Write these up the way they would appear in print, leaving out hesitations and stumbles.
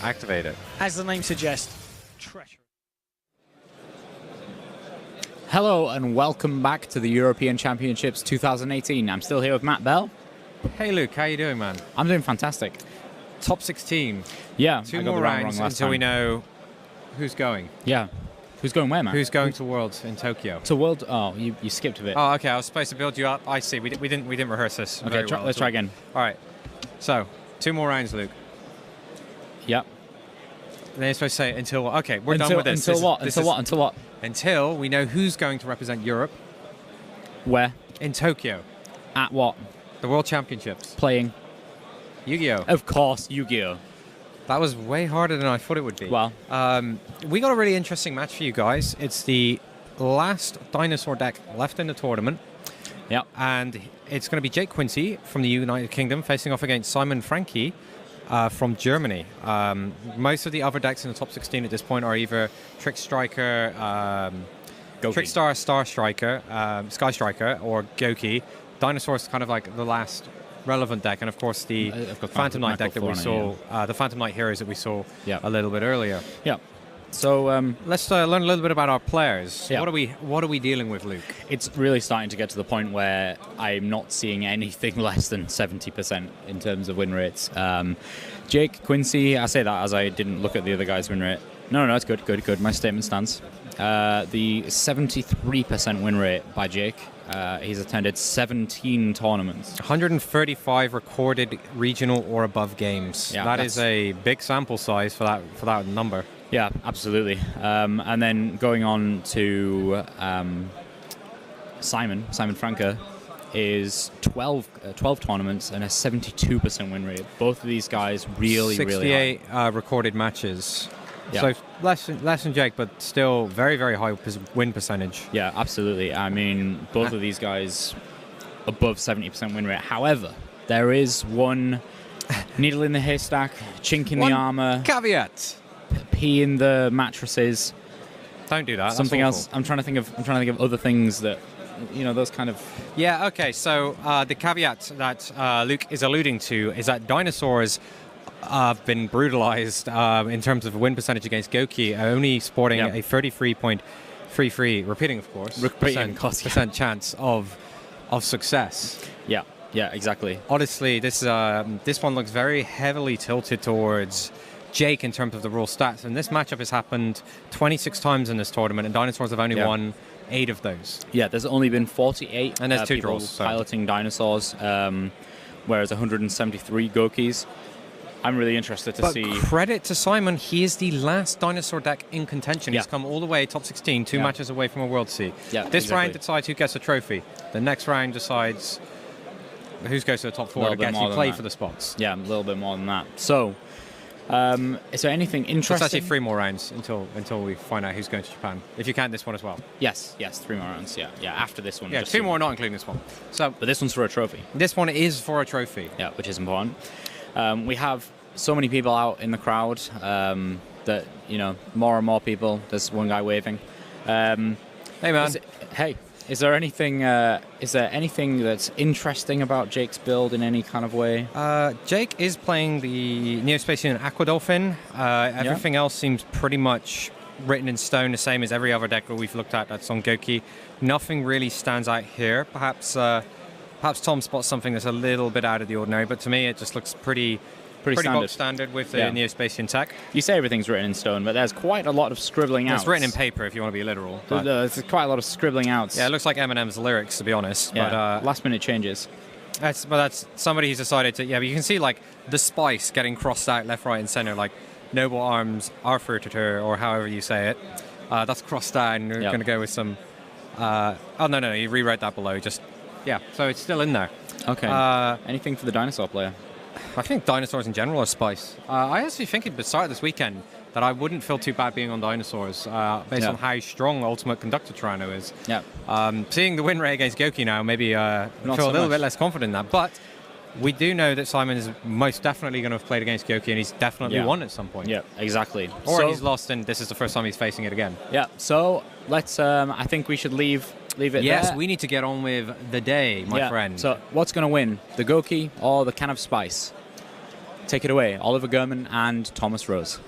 Activate it. As the name suggests, treasure. Hello and welcome back to the European Championships 2018. I'm still here with Matt Bell. Hey Luke, how you doing, man? I'm doing fantastic. Top 16. Yeah, Two I got more the round rounds wrong last until we time. know who's going. Yeah. Who's going where, man? Who's going to Worlds in Tokyo? to World? Oh, you skipped a bit. Oh, okay. I was supposed to build you up. I see. We didn't rehearse this. Okay, very well let's at all. try again. All right. So 2 more rounds, Luke. Yep. Then you're supposed to say until. Okay, we're done with this. Until what? This Until is- what? Until what? Until we know who's going to represent Europe Where? in Tokyo, At what? the World Championships. Playing? Yu-Gi-Oh. Of course, Yu-Gi-Oh. That was way harder than I thought it would be. Well. We got a really interesting match for you guys. It's the last dinosaur deck left in the tournament. Yep. And it's going to be Jake Quinse from the United Kingdom facing off against Simon Franke from Germany. Most of the other decks in the top 16 at this point are either Trick Striker, Gouki. Trickstar, Star Striker, Sky Striker, or Gouki. Dinosaur is kind of like the last relevant deck, and of course the I've got Phantom Knight Michael deck that we Florina, saw, the Phantom Knight heroes that we saw Yeah. a little bit earlier. Yeah. So Let's learn a little bit about our players. Yeah. What are we dealing with, Luke? it's really starting to get to the point where I'm not seeing anything less than 70% in terms of win rates. Jake Quinse, I say that as I didn't look at the other guy's win rate. No, it's good. My statement stands. The 73% win rate by Jake. He's attended 17 tournaments. 135 recorded regional or above games. Yeah, that is a big sample size for that number. Yeah, absolutely. And then going on to Simon Franke is 12 tournaments and a 72% win rate. Both of these guys really 68 high. recorded matches. Yeah. So less than Jake, but still very, very high win percentage. Yeah, absolutely. I mean, both of these guys above 70% win rate. However, there is one needle in the haystack, chink in the armor, Caveat. pee in the mattresses. Don't do that. That's Something else. awful. I'm trying to think of other things that, those kind of. Yeah. Okay. So the caveat that Luke is alluding to is that dinosaurs have been brutalized in terms of win percentage against Gouki, only sporting Yep. a 33.33, repeating, of course, percent chance of success. Yeah, exactly. Honestly, this one looks very heavily tilted towards Jake in terms of the raw stats, and this matchup has happened 26 times in this tournament, and dinosaurs have only won 8 of those. Yeah, there's only been 48 And there's 2 people draws, so. piloting dinosaurs, whereas 173 Goukis. I'm really interested to But see. credit to Simon, he is the last dinosaur deck in contention. Yeah. He's come all the way top 16, 2 Yeah. matches away from a World Sea. Yeah, This exactly. round decides who gets a trophy. The next round decides who goes to the top 4 to Little bit get more you than play that. for the spots. Yeah, a little bit more than that. So, is there anything So interesting? it's actually 3 more rounds until we find out who's going to Japan. If you count this one as well. Yes, 3 more rounds. Yeah, after this one. Yeah, just 2 so- more, not including this one. So But this one's for a trophy. this one is for a trophy. Yeah, which is important. We have so many people out in the crowd that more and more people. There's one guy waving. Hey man. Is there anything that's interesting about Jake's build in any kind of way? Jake is playing the Neospatian Aquadolphin. Everything else seems pretty much written in stone, the same as every other deck that we've looked at that's on Gouki. Nothing really stands out here. Perhaps Tom spots something that's a little bit out of the ordinary, but to me it just looks pretty bog standard with the Neospatian tech. You say everything's written in stone, but there's quite a lot of scribbling out. It's written in paper if you want to be literal. But There's quite a lot of scribbling outs. yeah, it looks like Eminem's lyrics, to be honest. Yeah, But last minute changes. that's somebody who's decided to. Yeah, but you can see like the spice getting crossed out left, right, and center, like Noble Arms, Arthur, or however you say it. That's crossed out, and we're going to go with some. Oh no, you rewrote that below. So it's still in there. Okay. Anything for the dinosaur player? I think dinosaurs in general are spice. I actually think at the start of this weekend that I wouldn't feel too bad being on dinosaurs based on how strong Ultimate Conductor Tyranno is. Yeah. Seeing the win rate against Gouki now, maybe I feel so a little much. bit less confident in that. But we do know that Simon is most definitely going to have played against Gouki, and he's definitely won at some point. Yeah, exactly. Or he's lost, and this is the first time he's facing it again. Yeah. So let's. I think we should leave it Yes, there. we need to get on with the day, my friend. So what's going to win, the Gouki or the can of spice? take it away, Oliver Gurman and Thomas Rose.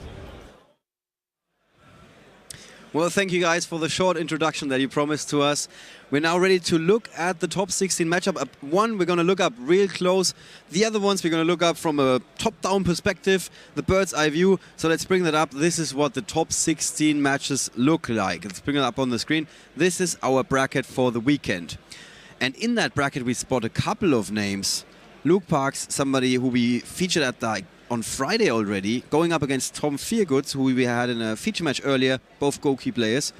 Well, thank you guys for the short introduction that you promised to us. We're now ready to look at the top 16 matchup. One we're going to look up real close. The other ones we're going to look up from a top-down perspective, the bird's eye view. So let's bring that up. This is what the top 16 matches look like. Let's bring it up on the screen. This is our bracket for the weekend. And in that bracket we spot a couple of names. Luke Parks, somebody who we featured at the on Friday already, going up against Tom Feargoods, who we had in a feature match earlier, both Gouki players.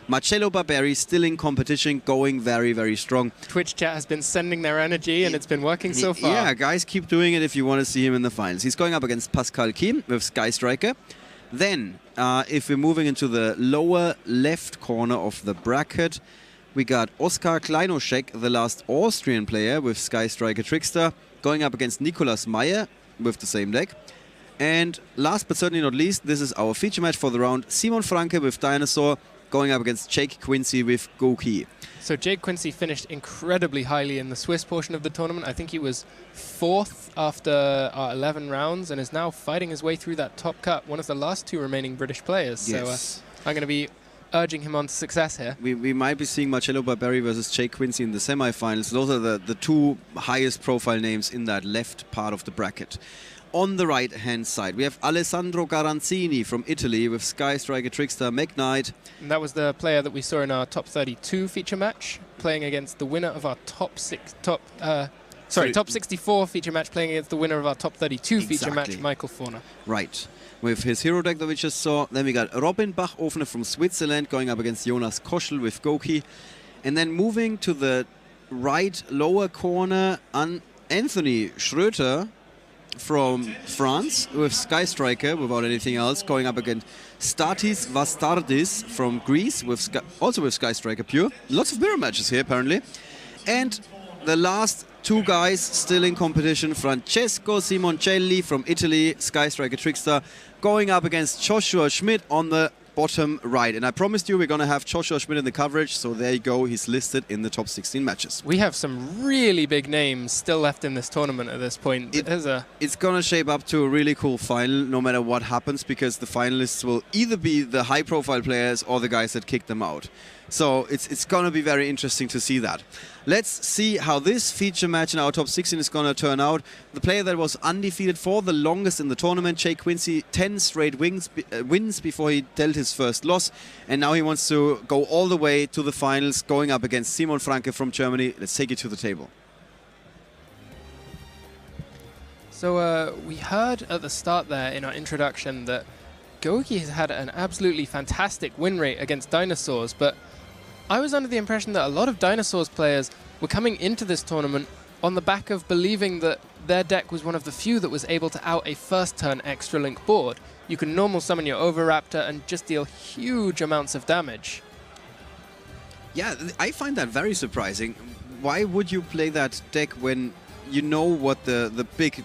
Marcello Barberi still in competition, going very, very strong. Twitch chat has been sending their energy and it's been working so far. Yeah, guys, keep doing it if you want to see him in the finals. He's going up against Pascal Kim with Sky Striker. Then, if we're moving into the lower left corner of the bracket, we got Oskar Kleinoschek, the last Austrian player with Sky Striker Trickster, going up against Nicolas Meyer with the same deck. And last but certainly not least, this is our feature match for the round. Simon Franke with Dinosaur going up against Jake Quinse with Gouki. So Jake Quinse finished incredibly highly in the Swiss portion of the tournament. I think he was 4th after 11 rounds and is now fighting his way through that top cut, one of the last 2 remaining British players. Yes. So I'm going to be urging him on to success here. We might be seeing Marcello Barberi versus Jake Quinse in the semifinals. Those are the 2 highest profile names in that left part of the bracket. On the right-hand side, we have Alessandro Garanzini from Italy with Sky Striker Trickster McKnight. And that was the player that we saw in our top 32 feature match, playing against the winner of our top 64 feature match, playing against the winner of our top 32 feature match, Michael Forner. Right. With his hero deck that we just saw. Then we got Robin Bachofner from Switzerland going up against Jonas Koschel with Gouki. And then moving to the right lower corner, Anthony Schröter from France with Sky Striker without anything else, going up against Statis Vastardis from Greece with also with Sky Striker Pure. Lots of mirror matches here apparently. And the last 2 guys still in competition, Francesco Simoncelli from Italy, Sky Striker Trickster, going up against Joshua Schmidt on the bottom right. And I promised you we're going to have Joshua Schmidt in the coverage, so there you go, he's listed in the top 16 matches. We have some really big names still left in this tournament at this point. It's going to shape up to a really cool final no matter what happens, because the finalists will either be the high-profile players or the guys that kick them out. So it's going to be very interesting to see that. Let's see how this feature match in our top 16 is going to turn out. The player that was undefeated for the longest in the tournament, Jake Quinse, 10 straight wins before he dealt his first loss. And now he wants to go all the way to the finals, going up against Simon Franke from Germany. Let's take it to the table. So we heard at the start there in our introduction that Gouki has had an absolutely fantastic win rate against dinosaurs, but I was under the impression that a lot of dinosaurs players were coming into this tournament on the back of believing that their deck was one of the few that was able to out a first turn extra link board. You can normal summon your Oviraptor and just deal huge amounts of damage. Yeah, I find that very surprising. Why would you play that deck when you know what the big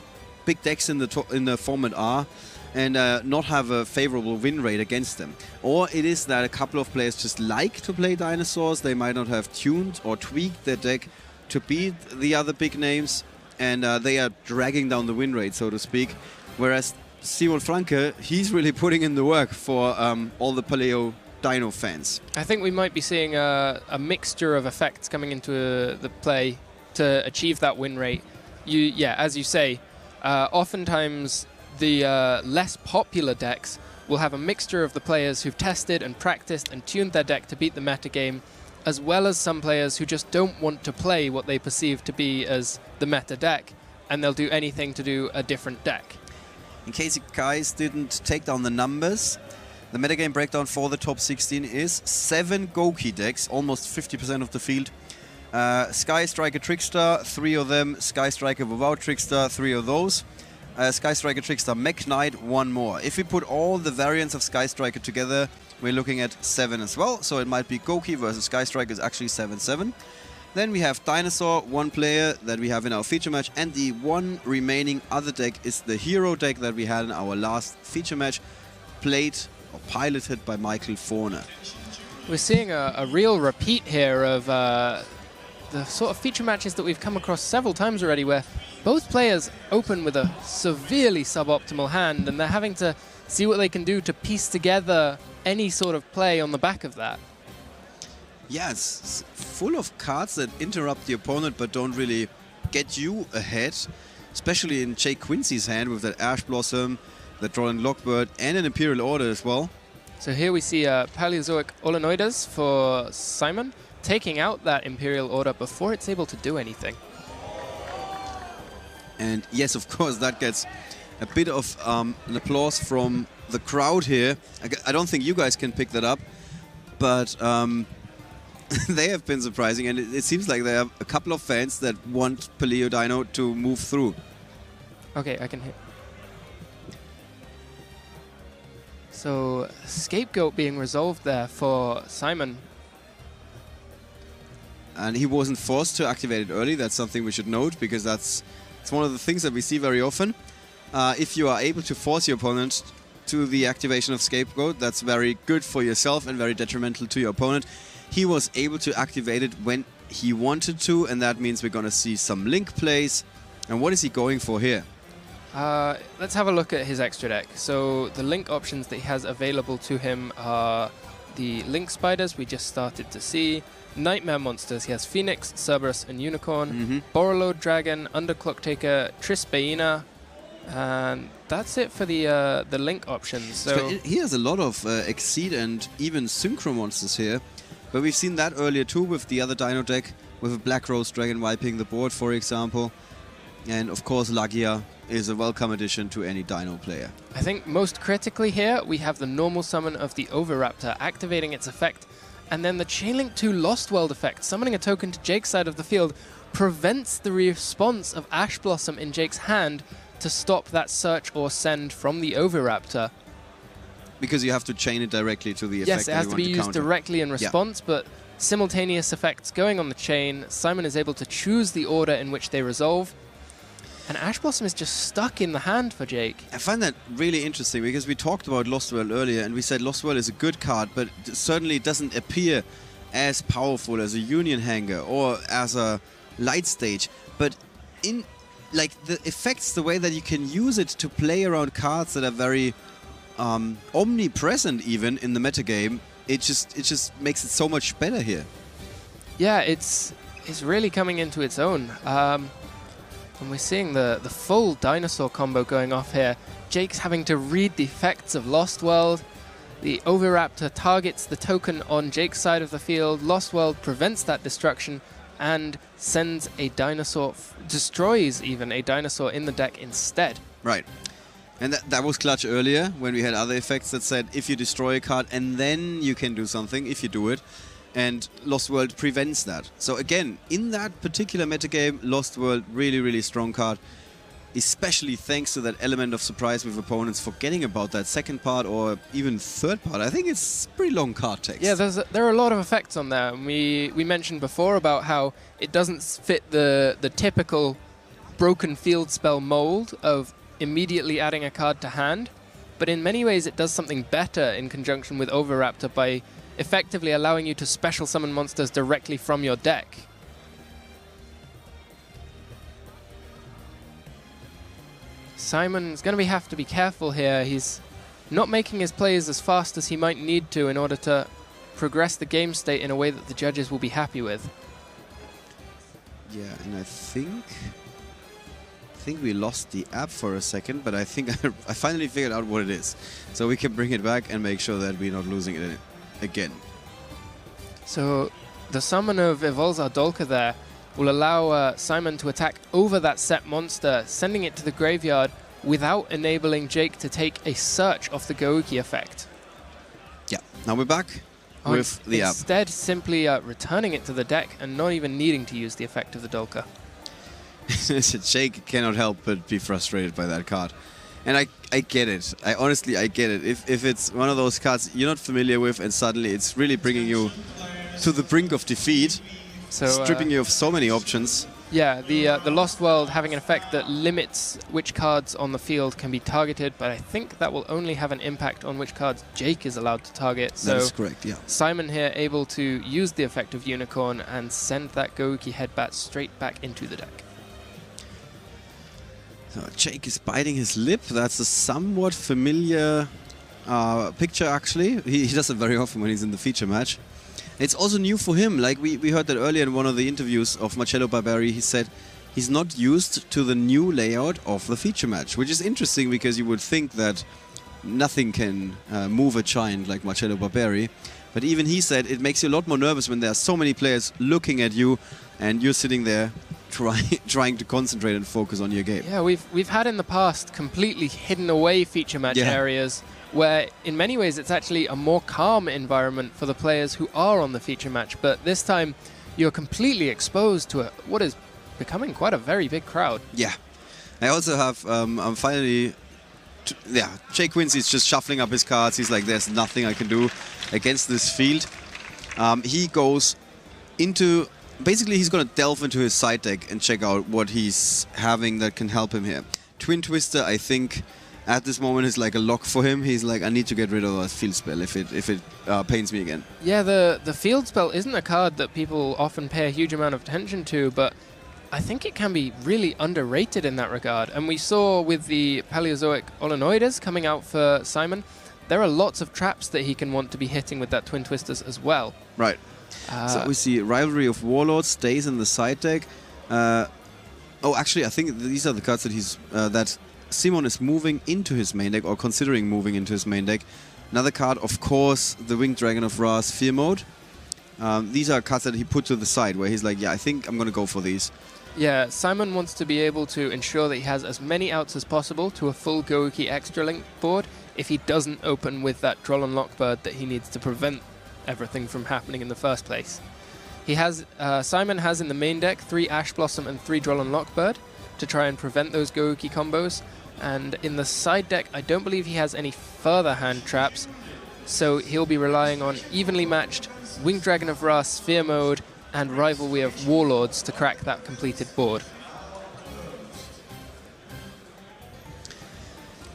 decks in the format are, and not have a favorable win rate against them? Or it is that a couple of players just like to play dinosaurs, they might not have tuned or tweaked their deck to beat the other big names, and they are dragging down the win rate, so to speak. Whereas Simon Franke, he's really putting in the work for all the Paleo Dino fans. I think we might be seeing a mixture of effects coming into the play to achieve that win rate. Yeah, as you say, oftentimes the less popular decks will have a mixture of the players who've tested and practiced and tuned their deck to beat the metagame, as well as some players who just don't want to play what they perceive to be as the meta deck, and they'll do anything to do a different deck. In case you guys didn't take down the numbers, the metagame breakdown for the top 16 is 7 Gouki decks, almost 50% of the field. Sky Striker Trickster, 3 of them. Sky Striker without Trickster, 3 of those. Sky Striker Trickster McKnight, 1 more. If we put all the variants of Sky Striker together, we're looking at 7 as well. So it might be Gouki versus Sky Striker is actually 7-7. Then we have Dinosaur, 1 player that we have in our feature match, and the 1 remaining other deck is the hero deck that we had in our last feature match, played or piloted by Michael Forner. We're seeing a real repeat here of the sort of feature matches that we've come across several times already, where both players open with a severely suboptimal hand, and they're having to see what they can do to piece together any sort of play on the back of that. Yeah, it's full of cards that interrupt the opponent but don't really get you ahead, especially in Jake Quince's hand with that Ash Blossom, the Droll Lockbird, and an Imperial Order as well. So here we see Paleozoic Olenoides for Simon, taking out that Imperial Order before it's able to do anything. And yes, of course, that gets a bit of an applause from the crowd here. I don't think you guys can pick that up, but they have been surprising, and it seems like there are a couple of fans that want Paleo Dino to move through. Okay, I can hit. So, Scapegoat being resolved there for Simon. And he wasn't forced to activate it early. That's something we should note, because it's one of the things that we see very often. If you are able to force your opponent to the activation of Scapegoat, that's very good for yourself and very detrimental to your opponent. He was able to activate it when he wanted to, and that means we're going to see some Link plays. And what is he going for here? Let's have a look at his extra deck. So the Link options that he has available to him are the Link Spiders we just started to see, Knightmare monsters. He has Phoenix, Cerberus, and Unicorn, Borrelode Dragon, Underclock Taker, Trisbaena, and that's it for the Link options. So he has a lot of Exceed and even Synchro monsters here, but we've seen that earlier too with the other Dino deck, with a Black Rose Dragon wiping the board, for example. And of course, Lagia is a welcome addition to any Dino player. I think most critically here, we have the normal summon of the Oviraptor activating its effect, and then the Chainlink 2 Lost World effect, summoning a token to Jake's side of the field, prevents the response of Ash Blossom in Jake's hand to stop that search or send from the Oviraptor. Because you have to chain it directly to the effect. Yes, it has to be used directly in response, but simultaneous effects going on the chain. Simon is able to choose the order in which they resolve, and Ash Blossom is just stuck in the hand for Jake. I find that really interesting, because we talked about Lost World earlier, and we said Lost World is a good card, but it certainly doesn't appear as powerful as a Union Hanger or as a Light Stage. But in like the effects, the way that you can use it to play around cards that are very omnipresent even in the metagame, it just makes it so much better here. Yeah, it's really coming into its own. And we're seeing the full dinosaur combo going off here. Jake's having to read the effects of Lost World. The Oviraptor targets the token on Jake's side of the field. Lost World prevents that destruction and sends a dinosaur, destroys even a dinosaur in the deck instead. Right. And that was clutch earlier, when we had other effects that said if you destroy a card and then you can do something, if you do it. And Lost World prevents that. So again, in that particular metagame, Lost World, really, really strong card. Especially thanks to that element of surprise with opponents forgetting about that second part or even third part. I think it's pretty long card text. Yeah, there are a lot of effects on there. And we mentioned before about how it doesn't fit the typical broken field spell mold of immediately adding a card to hand. But in many ways, it does something better in conjunction with Oviraptor by effectively allowing you to special summon monsters directly from your deck. Simon's going to have to be careful here. He's not making his plays as fast as he might need to in order to progress the game state in a way that the judges will be happy with. Yeah, and I think we lost the app for a second, but I think I finally figured out what it is. So we can bring it back and make sure that we're not losing it again. So the summon of Evolza Dolka there will allow Simon to attack over that set monster, sending it to the graveyard without enabling Jake to take a search off the Gouki effect. Yeah, now we're back with the app. Instead, simply returning it to the deck and not even needing to use the effect of the Dolka. Jake cannot help but be frustrated by that card. And I get it. Honestly, I get it. If it's one of those cards you're not familiar with and suddenly it's really bringing you to the brink of defeat, so, stripping you of so many options. Yeah, the Lost World having an effect that limits which cards on the field can be targeted, but I think that will only have an impact on which cards Jake is allowed to target. So that is correct, yeah. Simon here able to use the effect of Unicorn and send that Gouki headbat straight back into the deck. So Jake is biting his lip. That's a somewhat familiar picture, actually. He does it very often when he's in the feature match. It's also new for him. Like we heard that earlier in one of the interviews of Marcello Barberi. He said he's not used to the new layout of the feature match, which is interesting because you would think that nothing can move a giant like Marcello Barberi. But even he said it makes you a lot more nervous when there are so many players looking at you and you're sitting there trying to concentrate and focus on your game. Yeah, we've had in the past completely hidden away feature match areas where in many ways it's actually a more calm environment for the players who are on the feature match. But this time you're completely exposed to what is becoming quite a very big crowd. Yeah. I also have, I'm finally, Jake Quinse is just shuffling up his cards. He's like, there's nothing I can do against this field. He goes into, basically he's going to delve into his side deck and check out what he's having that can help him here. Twin Twister, I think, at this moment is like a lock for him. He's like, I need to get rid of a field spell if it pains me again. Yeah, the field spell isn't a card that people often pay a huge amount of attention to, but I think it can be really underrated in that regard. And we saw with the Paleozoic Olenoides coming out for Simon, there are lots of traps that he can want to be hitting with that Twin Twisters as well. Right. So we see Rivalry of Warlords stays in the side deck. Oh, actually, I think these are the cards that he's that Simon is moving into his main deck or considering moving into his main deck. Another card, of course, the Winged Dragon of Ra's Fear Mode. These are cards that he put to the side where he's like, yeah, I think I'm going to go for these. Yeah, Simon wants to be able to ensure that he has as many outs as possible to a full Gouki extra link board if he doesn't open with that Droll Lockbird that he needs to prevent everything from happening in the first place. He has Simon has in the main deck 3 Ash Blossom and 3 Droll Lockbird to try and prevent those Gouki combos, and in the side deck I don't believe he has any further hand traps, so he'll be relying on evenly matched Winged Dragon of Ra Sphere Mode and Rivalry of Warlords to crack that completed board.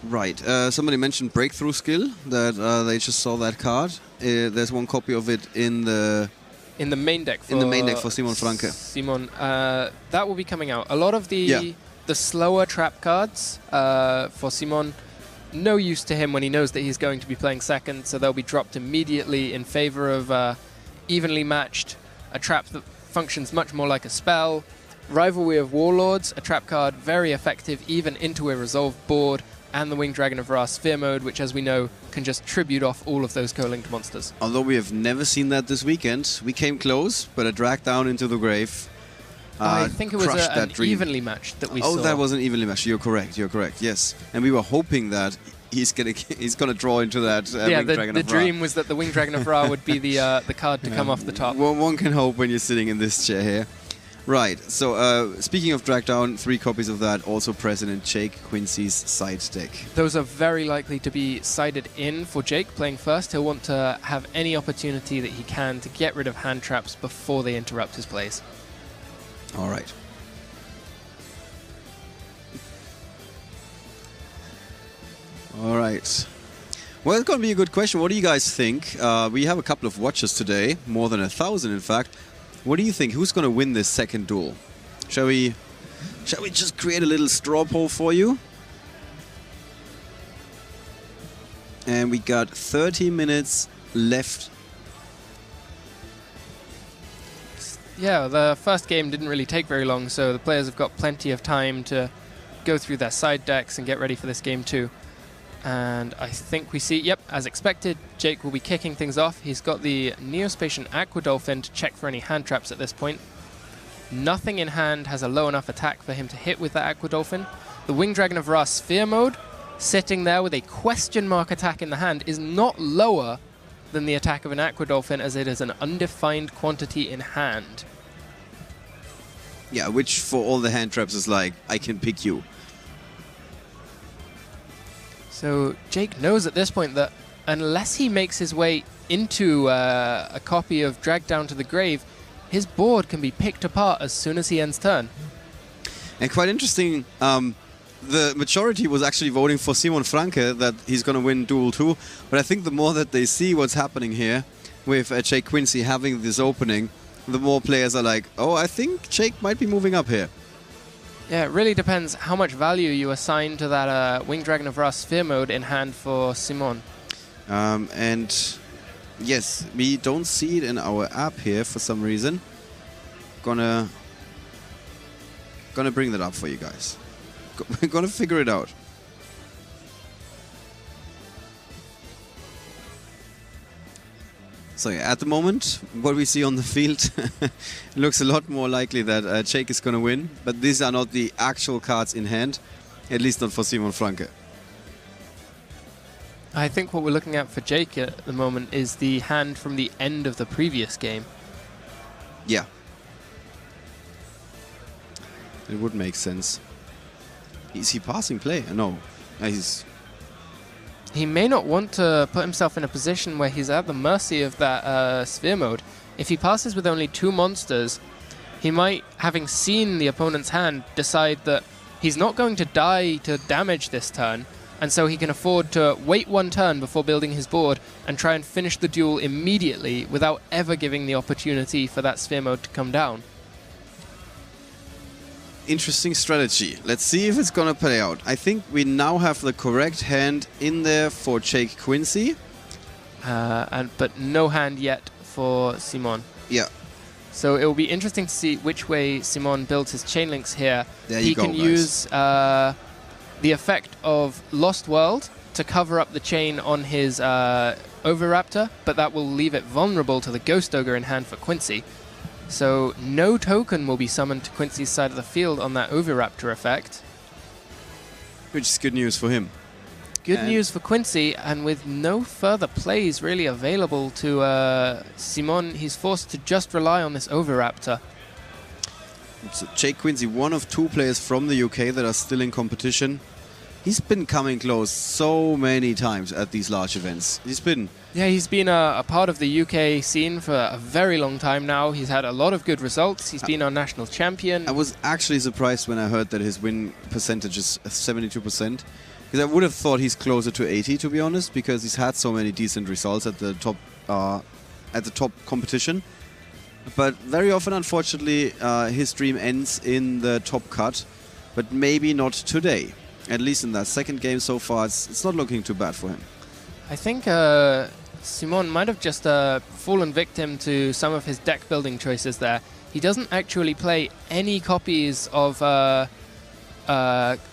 Right. Somebody mentioned Breakthrough Skill, that they just saw that card. There's one copy of it in the main deck for Simon Franke. Simon, that will be coming out. A lot of the slower trap cards for Simon, no use to him when he knows that he's going to be playing second, so they'll be dropped immediately in favor of evenly matched, a trap that functions much more like a spell. Rivalry of Warlords, a trap card very effective even into a resolved board, and the Winged Dragon of Ra Sphere Mode, which as we know can just tribute off all of those co-linked monsters. Although we have never seen that this weekend. We came close, but a drag down into the grave. I think it was an evenly matched that we saw. Oh, that was an evenly matched. You're correct. You're correct. Yes, and we were hoping that he's gonna draw into that. Winged Dragon of Ra. The dream was that the Winged Dragon of Ra would be the card to come off the top. One can hope when you're sitting in this chair here. Right. So speaking of drag down, 3 copies of that also present in Jake Quince's side deck. Those are very likely to be sided in for Jake playing first. He'll want to have any opportunity that he can to get rid of hand traps before they interrupt his plays. All right. All right. Well, it's going to be a good question. What do you guys think? We have a couple of watchers today, more than 1,000 in fact. What do you think? Who's going to win this second duel? Shall we just create a little straw poll for you? And we got 30 minutes left. Yeah, the first game didn't really take very long, so the players have got plenty of time to go through their side decks and get ready for this game too. And I think we see, yep, as expected, Jake will be kicking things off. He's got the Neospatian Aquadolphin to check for any hand traps at this point. Nothing in hand has a low enough attack for him to hit with that Aquadolphin. The Winged Dragon of Ra Sphere Mode, sitting there with a question mark attack in the hand, is not lower than the attack of an Aquadolphin, as it is an undefined quantity in hand. Yeah, which for all the hand traps is like, I can pick you. So Jake knows at this point that unless he makes his way into a copy of Drag Down to the Grave, his board can be picked apart as soon as he ends turn. And quite interesting, the majority was actually voting for Simon Franke, that he's going to win Duel 2. But I think the more that they see what's happening here, with Jake Quince having this opening, the more players are like, oh, I think Jake might be moving up here. Yeah, it really depends how much value you assign to that Winged Dragon of Ra Sphere Mode in hand for Simon. And yes, we don't see it in our app here for some reason. Gonna bring that up for you guys. We're gonna figure it out. So yeah, at the moment, what we see on the field looks a lot more likely that Jake is going to win. But these are not the actual cards in hand, at least not for Simon Franke. I think what we're looking at for Jake at the moment is the hand from the end of the previous game. Yeah. It would make sense. Is he passing play? No. He may not want to put himself in a position where he's at the mercy of that Sphere Mode. If he passes with only 2 monsters, he might, having seen the opponent's hand, decide that he's not going to die to damage this turn, and so he can afford to wait 1 turn before building his board and try and finish the duel immediately without ever giving the opportunity for that Sphere Mode to come down. Interesting strategy. Let's see if it's gonna play out. I think we now have the correct hand in there for Jake Quinse. But no hand yet for Simon. Yeah. So it will be interesting to see which way Simon builds his chain links here. There he you go, can guys. use the effect of Lost World to cover up the chain on his Oviraptor, but that will leave it vulnerable to the Ghost Ogre in hand for Quinse. So no token will be summoned to Quincy's side of the field on that Oviraptor effect. Which is good news for him. Good news for Quince, and with no further plays really available to Simon, he's forced to just rely on this Oviraptor. It's Jake Quinse, one of 2 players from the UK that are still in competition. He's been coming close so many times at these large events. He's been a part of the UK scene for a very long time now. He's had a lot of good results. He's been our national champion. I was actually surprised when I heard that his win percentage is 72%. Because I would have thought he's closer to 80, to be honest, because he's had so many decent results at the top competition. But very often, unfortunately, his stream ends in the top cut. But maybe not today. At least in that second game so far, it's not looking too bad for him. I think Simon might have just fallen victim to some of his deck building choices there. He doesn't actually play any copies of Overtex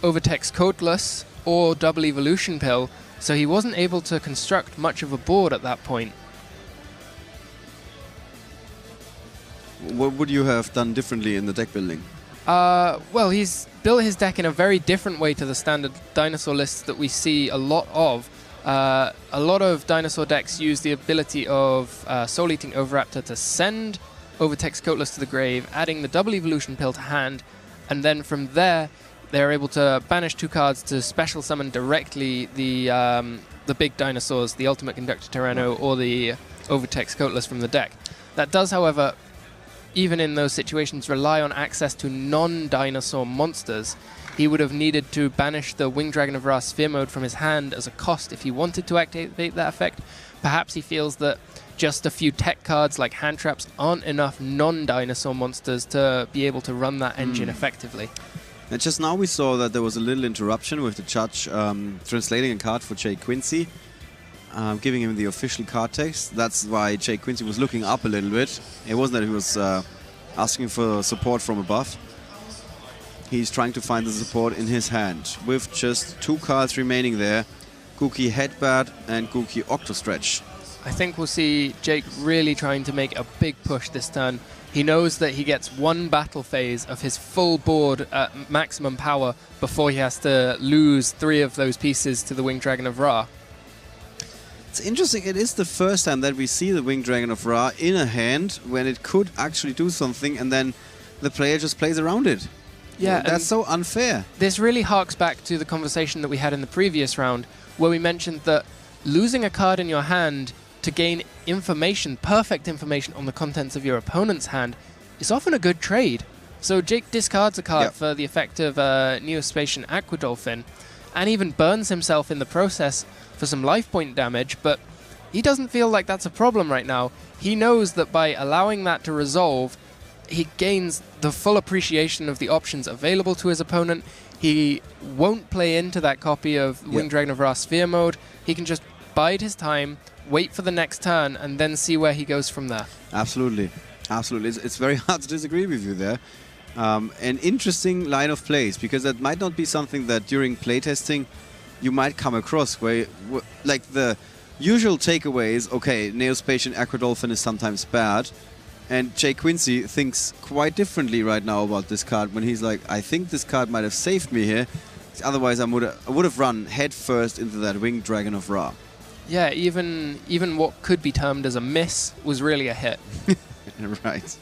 Codeless or Double Evolution Pill, so he wasn't able to construct much of a board at that point. What would you have done differently in the deck building? Well, he's built his deck in a very different way to the standard dinosaur lists that we see a lot of. A lot of dinosaur decks use the ability of Soul Eating Oviraptor to send Overtex Coatless to the grave, adding the Double Evolution Pill to hand, and then from there they're able to banish 2 cards to special summon directly the big dinosaurs, the Ultimate Conductor Tyranno or the Overtex Coatless from the deck. That does, however, even in those situations, rely on access to non-dinosaur monsters. He would have needed to banish the Winged Dragon of Ra Sphere Mode from his hand as a cost if he wanted to activate that effect. Perhaps he feels that just a few tech cards like hand traps aren't enough non-dinosaur monsters to be able to run that engine effectively. And just now we saw that there was a little interruption with the judge translating a card for Jake Quinse, giving him the official card text. That's why Jake Quinse was looking up a little bit. It wasn't that he was asking for support from above. He's trying to find the support in his hand with just 2 cards remaining there. Gouki Headbat and Gouki Octostretch. I think we'll see Jake really trying to make a big push this turn. He knows that he gets 1 battle phase of his full board at maximum power before he has to lose 3 of those pieces to the Winged Dragon of Ra. It's interesting, it is the first time that we see the Winged Dragon of Ra in a hand when it could actually do something and then the player just plays around it. Yeah, that's so unfair. This really harks back to the conversation that we had in the previous round where we mentioned that losing a card in your hand to gain information, perfect information on the contents of your opponent's hand is often a good trade. So Jake discards a card for the effect of Neospatian Aquadolphin and even burns himself in the process for some life point damage, but he doesn't feel like that's a problem right now. He knows that by allowing that to resolve, he gains the full appreciation of the options available to his opponent. He won't play into that copy of Winged Dragon of Ra Sphere mode. He can just bide his time, wait for the next turn, and then see where he goes from there. Absolutely. Absolutely. It's very hard to disagree with you there. An interesting line of plays, because that might not be something that during playtesting you might come across, where like the usual takeaway is, okay, Neospatian Aquadolphin is sometimes bad, and Jay Quince thinks quite differently right now about this card, when he's like, I think this card might have saved me here, otherwise I would have run head first into that Winged Dragon of Ra. Yeah, even what could be termed as a miss was really a hit. Right.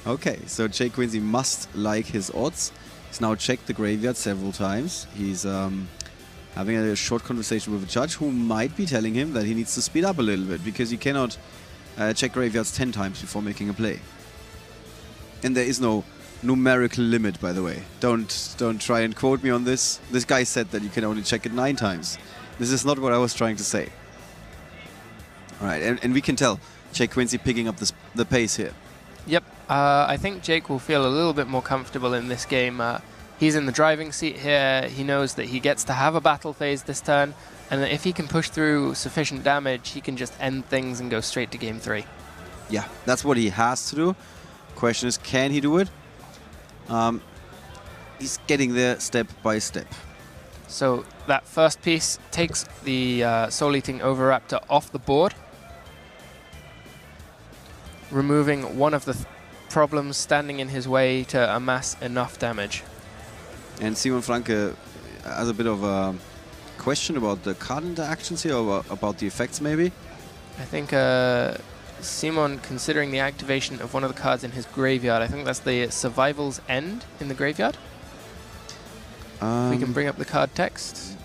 Okay, so Jay Quince must like his odds. He's now checked the graveyard several times. He's having a short conversation with a judge who might be telling him that he needs to speed up a little bit, because you cannot check graveyards 10 times before making a play. And there is no numerical limit, by the way. Don't try and quote me on this. This guy said that you can only check it 9 times. This is not what I was trying to say. All right, and we can tell Jay Quince picking up the pace here. Yep, I think Jake will feel a little bit more comfortable in this game. He's in the driving seat here. He knows that he gets to have a battle phase this turn, and that if he can push through sufficient damage, he can just end things and go straight to game 3. Yeah, that's what he has to do. Question is, can he do it? He's getting there step by step. So that first piece takes the Soul-Eating Oviraptor off the board, removing one of the problems standing in his way to amass enough damage. And Simon Franke has a bit of a question about the card interactions here, or about the effects maybe? I think Simon, considering the activation of one of the cards in his graveyard, I think that's the Survival's End in the graveyard. We can bring up the card text.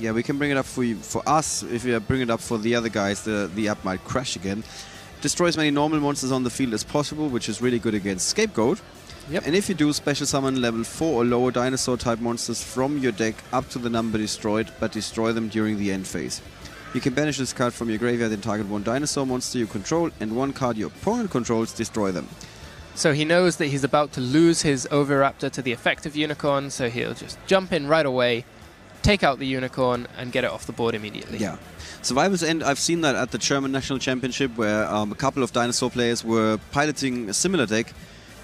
Yeah, we can bring it up for you. For us, if we bring it up for the other guys, the app might crash again. Destroy as many normal monsters on the field as possible, which is really good against Scapegoat. Yep. And if you do, special summon level 4 or lower dinosaur type monsters from your deck up to the number destroyed, but destroy them during the end phase. You can banish this card from your graveyard and target one dinosaur monster you control, and one card your opponent controls, destroy them. So he knows that he's about to lose his Oviraptor to the effective Unicorn, so he'll just jump in right away, take out the Unicorn, and get it off the board immediately. Yeah. Survival's End, I've seen that at the German National Championship, where a couple of dinosaur players were piloting a similar deck,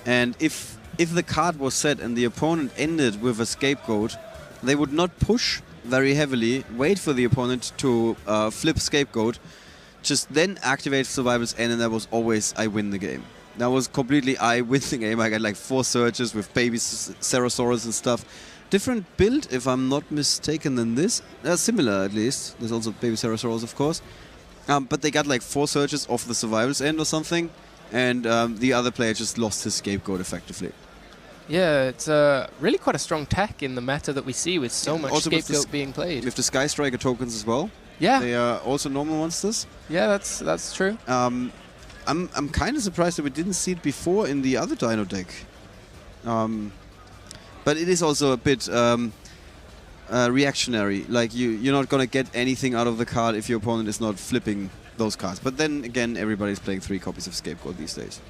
and if the card was set and the opponent ended with a Scapegoat, they would not push very heavily, wait for the opponent to flip Scapegoat, just then activate Survival's End, and that was always I win the game. That was completely I win the game. I got like 4 searches with baby Cerosaurus and stuff. Different build, if I'm not mistaken, than this. Similar, at least. There's also baby Cerosaurus, of course. But they got like 4 searches off the Survival's End or something, and the other player just lost his Scapegoat effectively. Yeah, it's really quite a strong tech in the meta that we see, with so much Scapegoat being played. With the Sky Striker tokens as well. Yeah. They are also normal monsters. Yeah, that's true. I'm kind of surprised that we didn't see it before in the other Dino deck. But it is also a bit reactionary. Like you're not gonna get anything out of the card if your opponent is not flipping those cards. But then again, everybody's playing 3 copies of Scapegoat these days.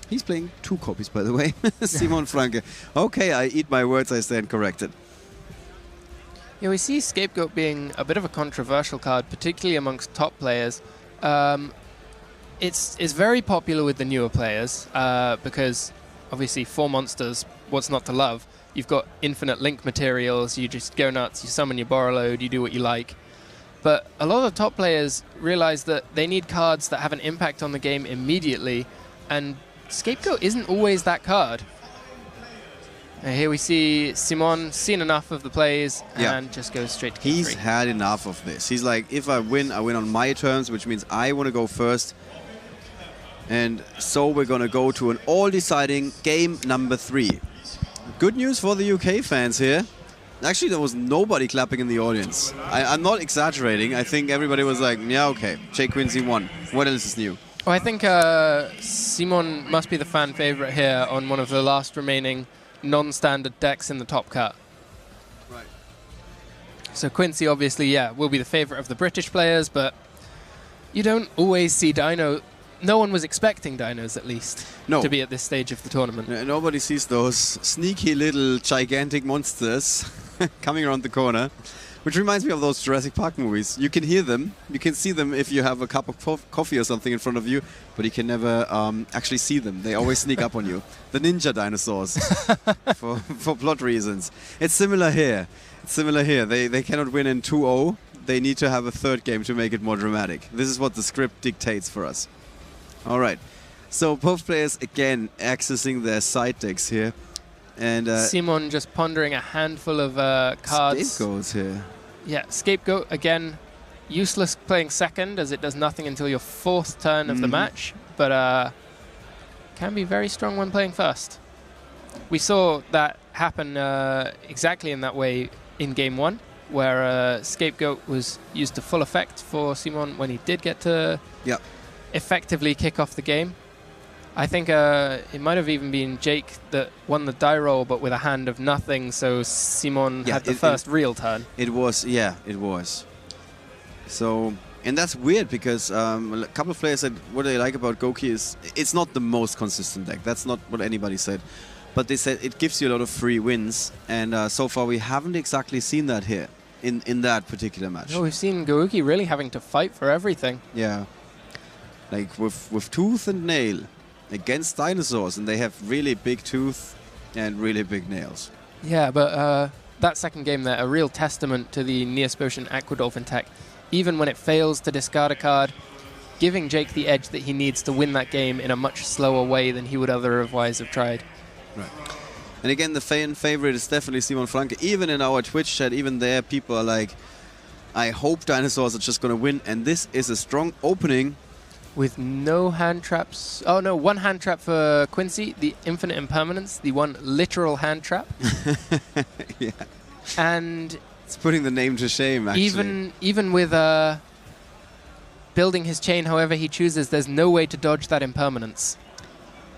He's playing 2 copies, by the way. Simon Franke. Okay, I eat my words, I stand corrected. Yeah, we see Scapegoat being a bit of a controversial card, particularly amongst top players. It's very popular with the newer players because obviously 4 monsters, what's not to love? You've got infinite link materials, you just go nuts, you summon your Borrowload, you do what you like. But a lot of the top players realize that they need cards that have an impact on the game immediately, and Scapegoat isn't always that card. Here we see Simon seen enough of the plays and just goes straight to game 3. He's had enough of this. He's like, if I win on my terms, which means I want to go first. And so we're going to go to an all-deciding game number 3. Good news for the UK fans here. Actually, there was nobody clapping in the audience. I'm not exaggerating. I think everybody was like, yeah, okay, Jay Quince won. What else is new? Oh, I think Simon must be the fan favorite here on one of the last remaining non-standard decks in the top cut. Right. So Quince obviously, will be the favorite of the British players, but you don't always see Dino no one was expecting dinos, at least, to be at this stage of the tournament. Nobody sees those sneaky little gigantic monsters coming around the corner, which reminds me of those Jurassic Park movies. You can hear them, you can see them if you have a cup of coffee or something in front of you, but you can never actually see them. They always sneak up on you. The ninja dinosaurs, for plot reasons. It's similar here. They cannot win in 2-0. They need to have a third game to make it more dramatic. This is what the script dictates for us. All right. So both players, again, accessing their side decks here. And Simon just pondering a handful of cards. Scapegoats here. Yeah, Scapegoat, again, useless playing second, as it does nothing until your 4th turn of the match, but can be very strong when playing first. We saw that happen exactly in that way in Game 1, where Scapegoat was used to full effect for Simon when he did get to effectively kick off the game. I think it might have even been Jake that won the die roll, but with a hand of nothing, so Simon had the first real turn. It was, it was. So, and that's weird because a couple of players said what they like about Gouki is it's not the most consistent deck. That's not what anybody said. But they said it gives you a lot of free wins, and so far we haven't exactly seen that here in that particular match. No, we've seen Gouki really having to fight for everything. Yeah. Like with tooth and nail against dinosaurs, and they have really big tooth and really big nails. Yeah, but that second game there, a real testament to the Neospotian Aquadolphin tech. Even when it fails to discard a card, giving Jake the edge that he needs to win that game in a much slower way than he would otherwise have tried. Right. And again, the fan favorite is definitely Simon Franke. Even in our Twitch chat, even there, people are like, I hope dinosaurs are just going to win. And this is a strong opening. With no hand traps. Oh, no, one hand trap for Quinse, the Infinite Impermanence, the one literal hand trap. Yeah. And it's putting the name to shame, actually. Even with building his chain however he chooses, there's no way to dodge that Impermanence.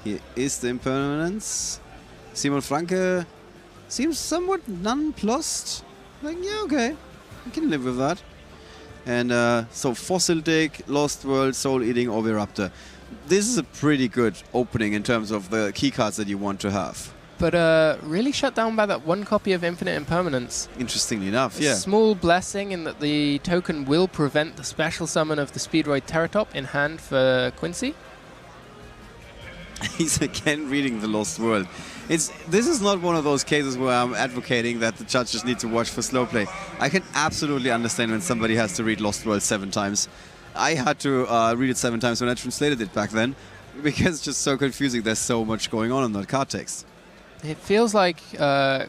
Here is the Impermanence. Simon Franke seems somewhat nonplussed. Like, yeah, okay, I can live with that. And so Fossil Dig, Lost World, Soul Eating, Oviraptor. This is a pretty good opening in terms of the key cards that you want to have. But really shut down by that one copy of Infinite Impermanence. Interestingly enough, yeah. Small blessing in that the token will prevent the special summon of the Speedroid Teratop in hand for Quinse. He's again reading the Lost World. This is not one of those cases where I'm advocating that the judges need to watch for slow play. I can absolutely understand when somebody has to read Lost World 7 times. I had to read it 7 times when I translated it back then, because it's just so confusing. There's so much going on in that card text. It feels like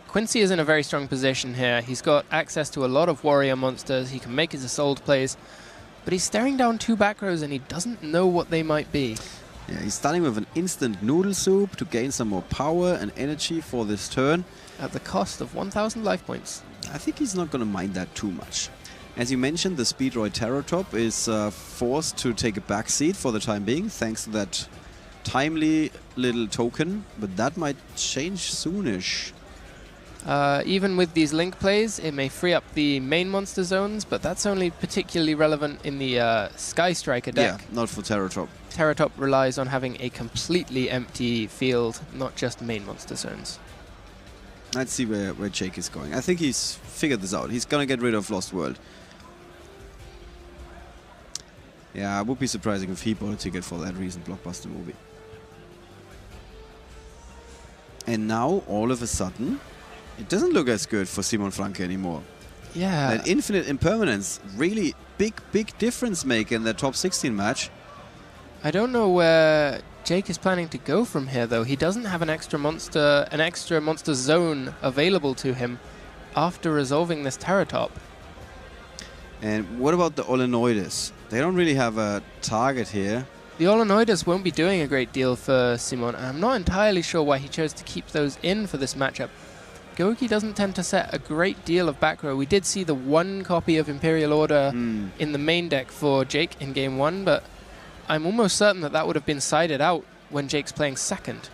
Quinse is in a very strong position here. He's got access to a lot of warrior monsters. He can make his assault plays, but he's staring down 2 back rows and he doesn't know what they might be. Yeah, he's starting with an instant noodle soup to gain some more power and energy for this turn. At the cost of 1,000 life points. I think he's not going to mind that too much. As you mentioned, the Speedroid Teratop is forced to take a back seat for the time being, thanks to that timely little token, but that might change soonish. Even with these link plays, it may free up the main monster zones, but that's only particularly relevant in the Sky Striker deck. Yeah, not for Teratop. Teratop relies on having a completely empty field, not just main monster zones. Let's see where Jake is going. I think he's figured this out. He's going to get rid of Lost World. Yeah, it would be surprising if he bought a ticket for that recent blockbuster movie. And now, all of a sudden, it doesn't look as good for Simon Franke anymore. Yeah. That Infinite Impermanence, really big difference maker in that top 16 match. I don't know where Jake is planning to go from here, though. He doesn't have an extra monster zone available to him after resolving this Teratop. And what about the Olenoides? They don't really have a target here. The Olenoides won't be doing a great deal for Simon, and I'm not entirely sure why he chose to keep those in for this matchup. Gouki doesn't tend to set a great deal of back row. We did see the one copy of Imperial Order in the main deck for Jake in Game 1, but I'm almost certain that that would have been sided out when Jake's playing second.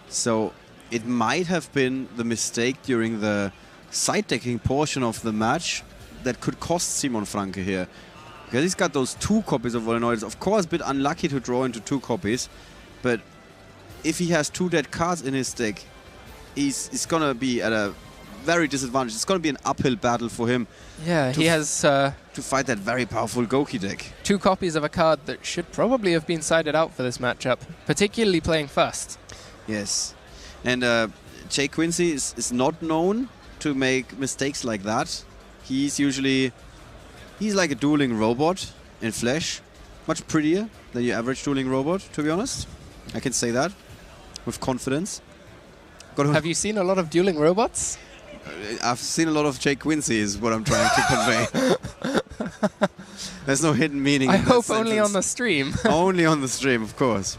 So it might have been the mistake during the side decking portion of the match that could cost Simon Franke here. Because he's got those 2 copies of Volleynoid. Of course, a bit unlucky to draw into 2 copies. But if he has 2 dead cards in his deck, he's going to be at a very disadvantage. It's going to be an uphill battle for him. Yeah, he has... to fight that very powerful Gouki deck. 2 copies of a card that should probably have been sided out for this matchup, particularly playing first. Yes. And Jake Quince is not known to make mistakes like that. He's like a dueling robot in flesh. Much prettier than your average dueling robot, to be honest. I can say that with confidence. Have you seen a lot of dueling robots? I've seen a lot of Jake Quince is what I'm trying to convey. There's no hidden meaning. I hope only on the stream. Only on the stream, of course.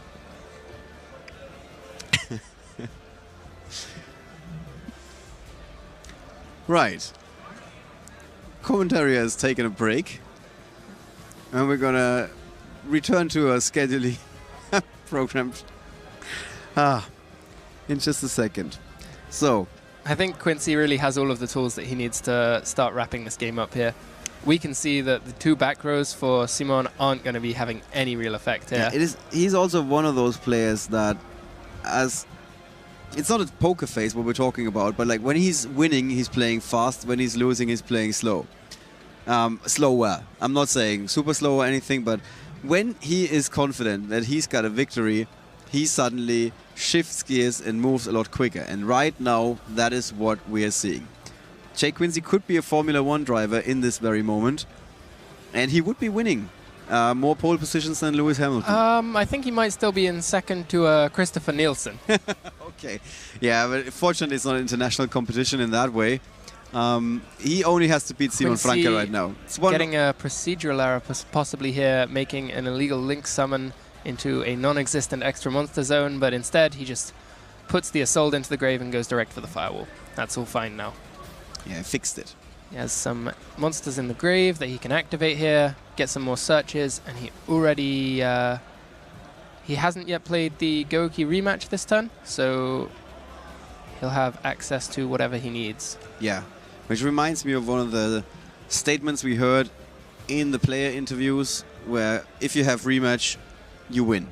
Right. Commentary has taken a break. And we're going to return to our schedule program in just a second. So, I think Quince really has all of the tools that he needs to start wrapping this game up here. We can see that the 2 back rows for Simon aren't going to be having any real effect here. Yeah, he's also one of those players that, it's not a poker face what we're talking about, but like when he's winning, he's playing fast. When he's losing, he's playing slow. Slower. I'm not saying super slow or anything, but when he is confident that he's got a victory, he suddenly shifts gears and moves a lot quicker. And right now, that is what we are seeing. Jake Quince could be a Formula 1 driver in this very moment, and he would be winning more pole positions than Lewis Hamilton. I think he might still be in second to Christopher Nielsen. Okay. Yeah, but fortunately it's not an international competition in that way. He only has to beat Simon Franke right now. It's getting a procedural error possibly here, making an illegal link summon into a non-existent extra monster zone, but instead he just puts the assault into the grave and goes direct for the firewall. That's all fine now. Yeah, fixed it. He has some monsters in the grave that he can activate here, get some more searches, and he already... he hasn't yet played the Gouki rematch this turn, so he'll have access to whatever he needs. Yeah, which reminds me of one of the statements we heard in the player interviews, where if you have rematch, you win.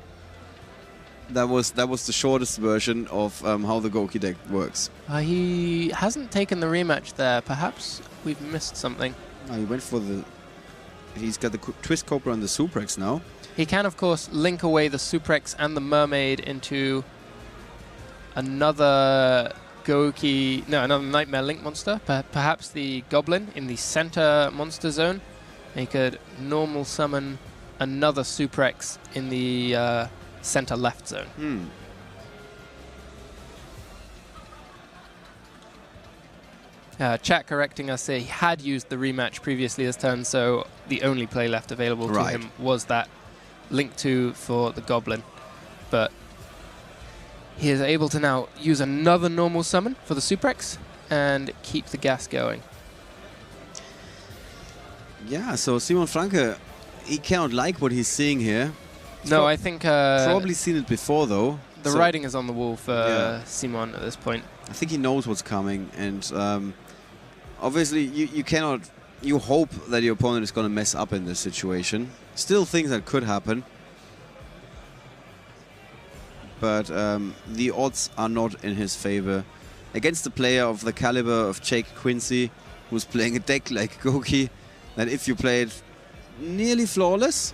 That was the shortest version of how the Gouki deck works. He hasn't taken the rematch there. Perhaps we've missed something. He went for the... He's got the Twist Cobra and the Suprex now. He can, of course, link away the Suprex and the Mermaid into another Gouki... No, another Knightmare Link monster. Perhaps the Goblin in the center monster zone. He could normal summon another Suprex in the... center left zone. Chat correcting us here, he had used the rematch previously this turn, so the only play left available to him was that Link 2 for the Goblin. But he is able to now use another normal summon for the Suprex and keep the gas going. Yeah, so Simon Franke, he cannot like what he's seeing here. No, I think... probably seen it before, though. The writing is on the wall for Simon at this point. I think he knows what's coming, and obviously you cannot... You hope that your opponent is going to mess up in this situation. Still things that could happen. But the odds are not in his favor. Against a player of the caliber of Jake Quince, who's playing a deck like Gouki, that if you play it nearly flawless,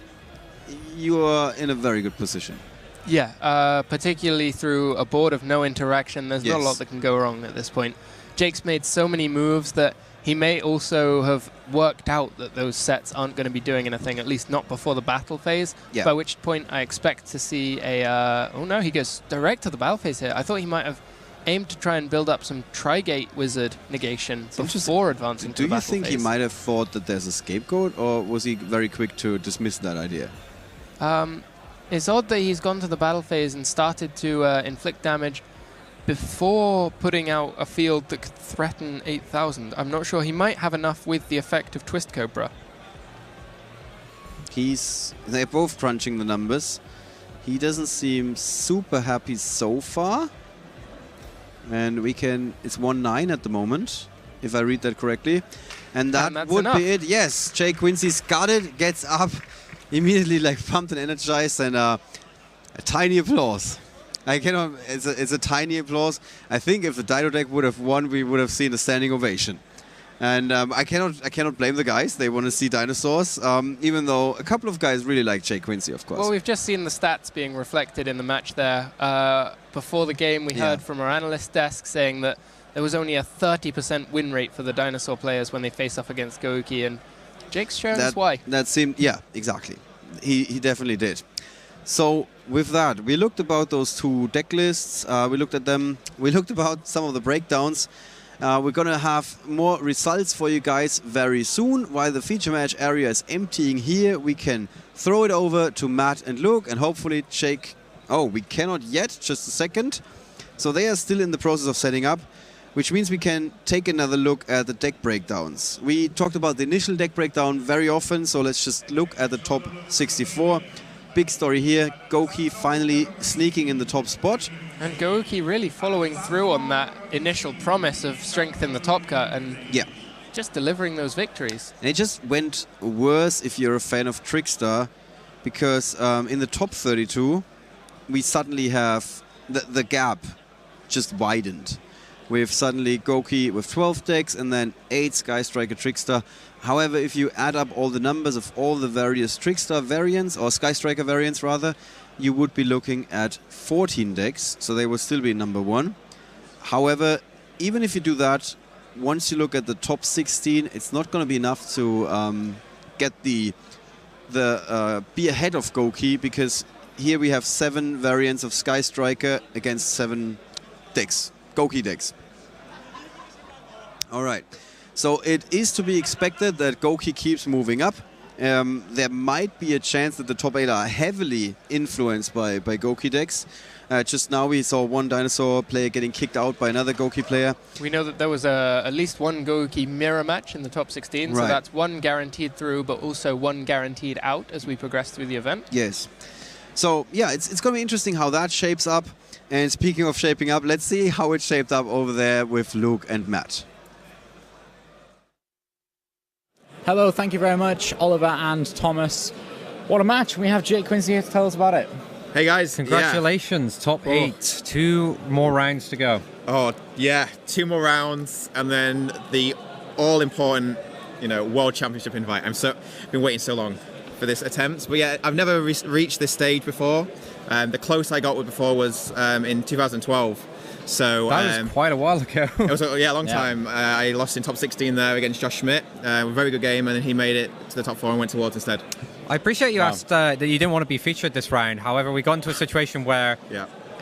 you are in a very good position. Yeah, particularly through a board of no interaction. There's not a lot that can go wrong at this point. Jake's made so many moves that he may also have worked out that those sets aren't going to be doing anything, at least not before the battle phase, by which point I expect to see a... oh no, he goes direct to the battle phase here. I thought he might have aimed to try and build up some Trigate Wizard negation before advancing to the battle phase. Do you think he might have thought that there's a scapegoat, or was he very quick to dismiss that idea? It's odd that he's gone to the battle phase and started to inflict damage before putting out a field that could threaten 8,000. I'm not sure. He might have enough with the effect of Twist Cobra. They're both crunching the numbers. He doesn't seem super happy so far. And it's 1-9 at the moment. if I read that correctly. And that would be it. Yes, Jay Quince's got it, gets up, immediately like pumped and energized, and a tiny applause. I cannot. It's a tiny applause. I think if the Dino deck would have won, we would have seen a standing ovation. And I cannot blame the guys. They want to see dinosaurs, even though a couple of guys really like Jay Quince, of course. Well, we've just seen the stats being reflected in the match there. Before the game, we heard from our analyst desk saying that there was only a 30% win rate for the dinosaur players when they face off against Gouki, and Jake's shown us why. That seemed, yeah, exactly. He definitely did. So with that, we looked about those two deck lists. We looked at them. We looked about some of the breakdowns. We're going to have more results for you guys very soon. While the feature match area is emptying here, we can throw it over to Matt and Luke, and hopefully Jake... Oh, we cannot yet, just a second. So they are still in the process of setting up, which means we can take another look at the deck breakdowns. We talked about the initial deck breakdown very often, so let's just look at the top 64. Big story here, Gouki finally sneaking in the top spot. And Gouki really following through on that initial promise of strength in the top cut and just delivering those victories. And it just went worse if you're a fan of Trickstar, because in the top 32, we suddenly have the gap just widened. With suddenly Gouki with 12 decks and then 8 Sky Striker Trickstar. However, if you add up all the numbers of all the various Trickstar variants, or Sky Striker variants rather, you would be looking at 14 decks, so they would still be number 1. However, even if you do that, once you look at the top 16, it's not going to be enough to get be ahead of Gouki, because here we have 7 variants of Sky Striker against 7 decks. Gouki decks. All right, so it is to be expected that Gouki keeps moving up. There might be a chance that the top 8 are heavily influenced by Gouki decks. Just now we saw one dinosaur player getting kicked out by another Gouki player. We know that there was at least one Gouki mirror match in the top 16, so that's one guaranteed through, but also one guaranteed out as we progress through the event. Yes. So yeah, it's going to be interesting how that shapes up. And speaking of shaping up, let's see how it shaped up over there with Luke and Matt. Hello, thank you very much, Oliver and Thomas. What a match. We have Jake Quinse here to tell us about it. Hey guys. Congratulations, top 8. 2 more rounds to go. Oh, yeah, 2 more rounds and then the all-important, World Championship invite. Been waiting so long for this attempt. But yeah, I've never reached this stage before. The closest I got with before was in 2012. So that was quite a while ago. It was a long time. I lost in top 16 there against Josh Schmidt. A very good game, and then he made it to the top 4 and went to Worlds instead. I appreciate you asked that you didn't want to be featured this round. However, we got into a situation where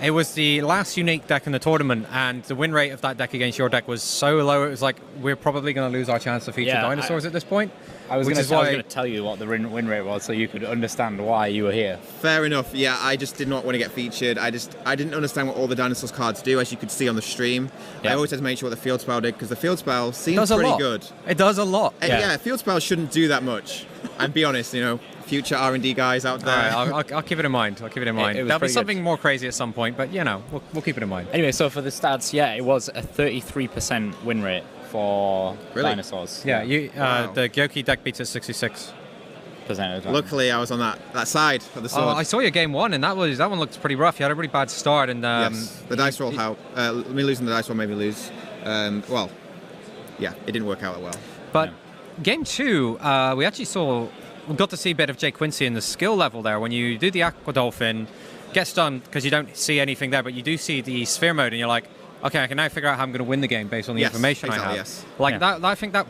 it was the last unique deck in the tournament, and the win rate of that deck against your deck was so low, it was like, we're probably going to lose our chance to feature dinosaurs at this point. I was going to tell you what the win rate was so you could understand why you were here. Fair enough. Yeah, I just did not want to get featured. I didn't understand what all the dinosaurs cards do, as you could see on the stream. I always had to make sure what the field spell did, because the field spell seems pretty good. It does a lot. Yeah, field spell shouldn't do that much. And be honest, future R&D guys out there. All right, I'll keep it in mind. There'll be something more crazy at some point, but we'll keep it in mind. Anyway, so for the stats, it was a 33% win rate for dinosaurs. Yeah, the Gouki deck beats at 66%. Luckily, I was on that side of the sword. I saw your game 1, and that one looked pretty rough. You had a really bad start, and yes, the dice roll me losing the dice roll made me lose. It didn't work out well. But game 2, we got to see a bit of Jake Quince in the skill level there. When you do the Aqua Dolphin, get stunned because you don't see anything there, but you do see the sphere mode, and you're like, okay, I can now figure out how I'm going to win the game based on the information I have. Yes. That, I think that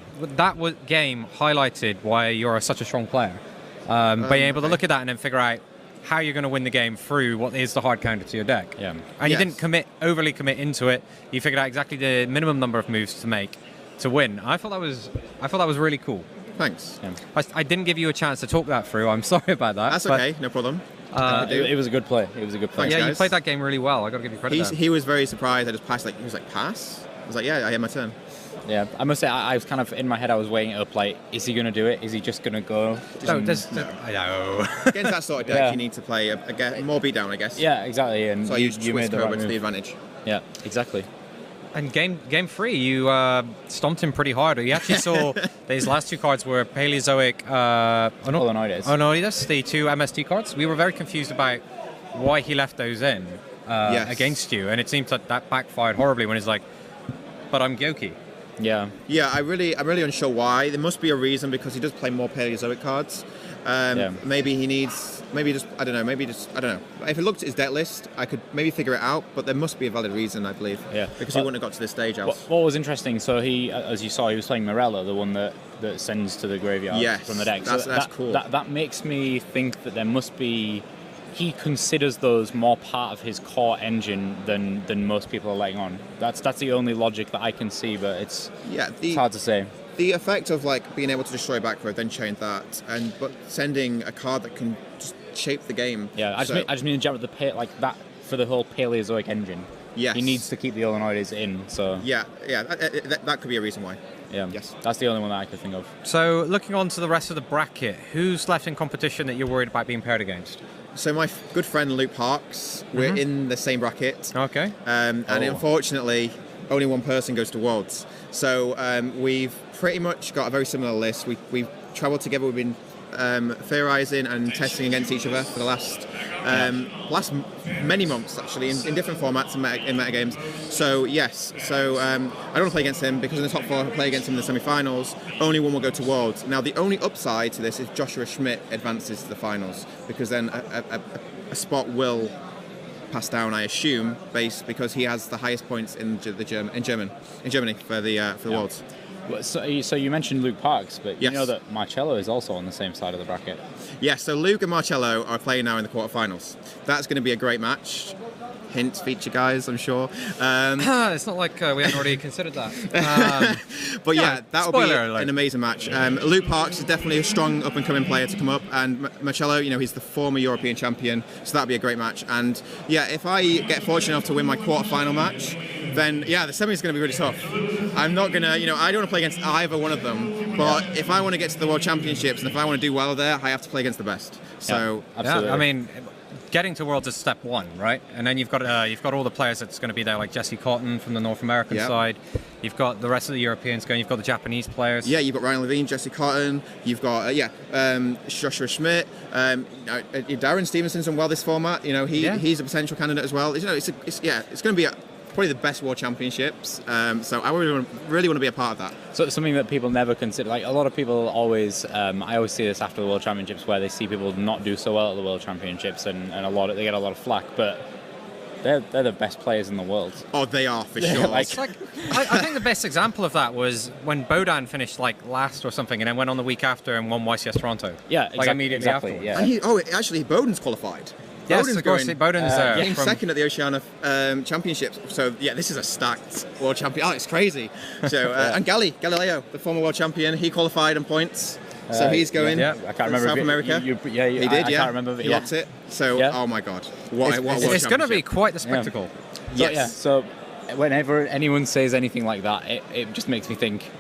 game highlighted why you're such a strong player. Being able to look at that and then figure out how you're going to win the game through what is the hard counter to your deck. Yeah. And you didn't overly commit into it. You figured out exactly the minimum number of moves to make to win. I thought that was really cool. Thanks. Yeah. I didn't give you a chance to talk that through. I'm sorry about that. That's okay, no problem. It was a good play. Thanks, you guys. played that game really well. I got to give you credit. He was very surprised. I just passed. He was like, pass? I was like, yeah, I had my turn. Yeah, I must say, I was kind of in my head. I was weighing it up. Like, is he going to do it? Is he just going to go? No. Against that sort of deck, you need to play more beatdown, I guess. Yeah, exactly. And so I used you made the right move. to the advantage. Yeah, exactly. And game 3, you stomped him pretty hard. You actually saw these last 2 cards were Paleozoic Onoides, the 2 MST cards. We were very confused about why he left those in against you, and it seems that backfired horribly when he's like, but I'm Gouki. Yeah. Yeah, I'm really unsure why. There must be a reason, because he does play more Paleozoic cards. Maybe he needs, I don't know. If I looked at his deck list, I could maybe figure it out, but there must be a valid reason, I believe. Yeah. Because he wouldn't have got to this stage else. What was interesting, so he, as you saw, he was playing Morella, the one that sends to the graveyard from the deck. That's cool. That makes me think that there must be, he considers those more part of his core engine than most people are letting on. That's the only logic that I can see, but it's hard to say. The effect of like being able to destroy back row, then change that, but sending a card that can just shape the game. Yeah, I just mean in general, like that for the whole Paleozoic engine. Yes. He needs to keep the Illinoides in, so... Yeah, that could be a reason why. Yeah. Yes. That's the only one that I could think of. So, looking on to the rest of the bracket, who's left in competition that you're worried about being paired against? So my good friend Luke Parks, we're in the same bracket. Okay. And unfortunately, only one person goes to Worlds. So we've pretty much got a very similar list. We've travelled together. We've been theorising and testing against each other for the last many months, actually, in different formats in metagames. So yes, I don't want to play against him, because in the top 4 I play against him in the semi-finals. Only one will go to Worlds. Now the only upside to this is Joshua Schmidt advances to the finals, because then a spot will pass down, I assume, because he has the highest points in Germany for the Worlds. So you mentioned Luke Parks, but you Yes. know that Marcello is also on the same side of the bracket. Yeah, so Luke and Marcello are playing now in the quarterfinals. That's going to be a great match. Hint feature, guys, I'm sure. It's not like we hadn't already considered that. But yeah, that'll be alert. an amazing match. Luke Parks is definitely a strong up-and-coming player to come up, and Marcello, he's the former European champion, so that'll be a great match. And yeah, if I get fortunate enough to win my quarter-final match, then yeah, the semi is going to be really tough. I'm not going to, I don't want to play against either one of them, but if I want to get to the World Championships and if I want to do well there, I have to play against the best. So absolutely. I mean, getting to Worlds is step 1, right? And then you've got all the players that's going to be there, like Jesse Cotton from the North American side. You've got the rest of the Europeans going. You've got the Japanese players. Yeah, you've got Ryan Levine, Jesse Cotton. You've got Joshua Schmidt. Darren Stevenson's done well this format. He's a potential candidate as well. It's going to be probably the best World Championships. So I really want to be a part of that. So it's something that people never consider. Like, a lot of people always, I always see this after the World Championships, where they see people not do so well at the World Championships, and they get a lot of flack, but they're the best players in the world. Oh, they are, for sure. I think the best example of that was when Bodan finished last or something, and then went on the week after and won YCS Toronto. Yeah, immediately afterwards. Yeah. And actually, Boden's qualified. Yes, of course. Boden's getting second at the Oceania Championships. So yeah, this is a stacked world champion. Oh, it's crazy. So and Galileo, the former world champion, he qualified on points. So he's going. Yeah, I can't remember. South America. He did. I can't remember. But he locked it. So oh my God, what a world it's going to be quite the spectacle. Yeah. Yes. So whenever anyone says anything like that, it just makes me think.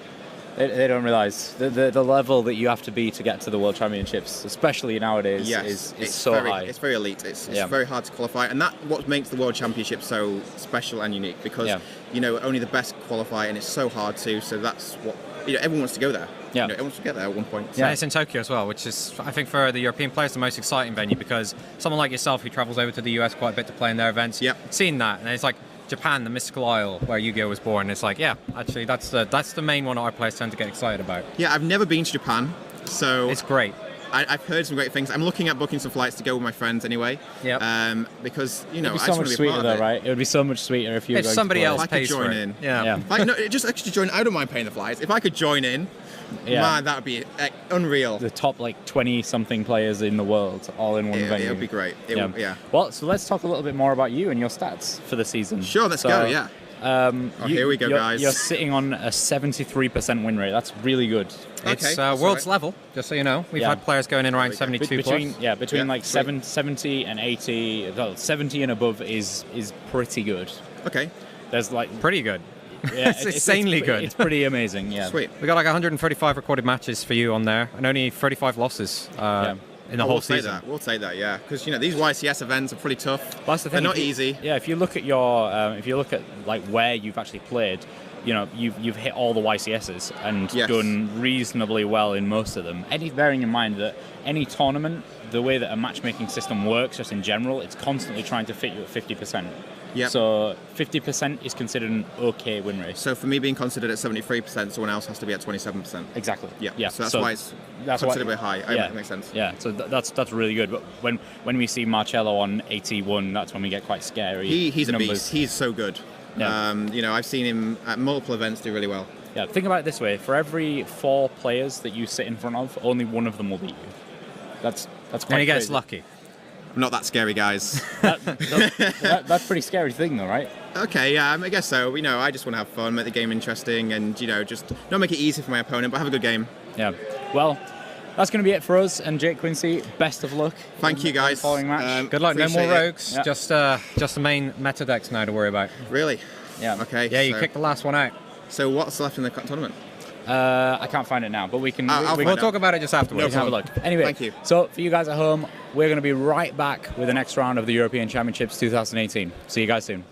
They don't realise the level that you have to be to get to the World Championships, especially nowadays, is so high. It's very elite. It's very hard to qualify, and that's what makes the World Championship so special and unique, because only the best qualify, and it's so hard to. So that's what everyone wants to go there. Yeah, everyone wants to get there at one point. Yeah, it's in Tokyo as well, which is, I think, for the European players, the most exciting venue, because someone like yourself who travels over to the US quite a bit to play in their events, seeing that, and it's like Japan, the mystical isle where Yu-Gi-Oh was born. It's like, actually, that's the main one our players tend to get excited about. Yeah, I've never been to Japan, so it's great. I've heard some great things. I'm looking at booking some flights to go with my friends anyway. Yeah. Because it'd be so much sweeter though, right? It would be so much sweeter if somebody else pays join for in. It. Yeah. Just actually join. I don't mind paying the flights. If I could join in, man, that would be unreal. The top 20-something players in the world, all in one venue. It would be great. Well, so let's talk a little bit more about you and your stats for the season. Sure, let's go. Yeah. Here we go, guys. You're sitting on a 73% win rate. That's really good. It's world's level, just so you know. We've had players going in around 72 between 70 and 80. Well, 70 and above is pretty good. Okay. There's pretty good. Yeah, it's insanely good. It's pretty amazing. Yeah. Sweet. We got 135 recorded matches for you on there, and only 35 losses in the whole we'll season. We'll say that, yeah, because these YCS events are pretty tough. That's the thing. They're not easy. Yeah, if you look at like where you've actually played, you've hit all the YCSs and done reasonably well in most of them. Bearing in mind that any tournament, the way that a matchmaking system works, just in general, it's constantly trying to fit you at 50%. Yep. So 50% is considered an okay win rate. So for me being considered at 73%, someone else has to be at 27%. Exactly. Yeah. So that's why it's considerably high. Yeah. That makes sense. Yeah. So that's really good. But when we see Marcello on 81, that's when we get quite scary. He's numbers. a beast. He's so good. Yeah. I've seen him at multiple events do really well. Yeah. Think about it this way: for every 4 players that you sit in front of, only one of them will beat you. That's quite. And he gets crazy. lucky. Not that scary, guys. That's a pretty scary thing, though, right? Okay, yeah, I guess so. I just want to have fun, make the game interesting, and just not make it easy for my opponent, but have a good game. Yeah. Well, that's going to be it for us. And Jake Quinse, best of luck. Thank you, guys. Following match. Good luck. No more Appreciate it. rogues. Yeah. Just the main meta decks now to worry about. Really? Yeah. Okay. Yeah, you kicked the last one out. So what's left in the tournament? I can't find it now, but we can. We'll talk about it just afterwards. We can have a look. Anyway, Thank you. So for you guys at home, we're going to be right back with the next round of the European Championships 2018. See you guys soon.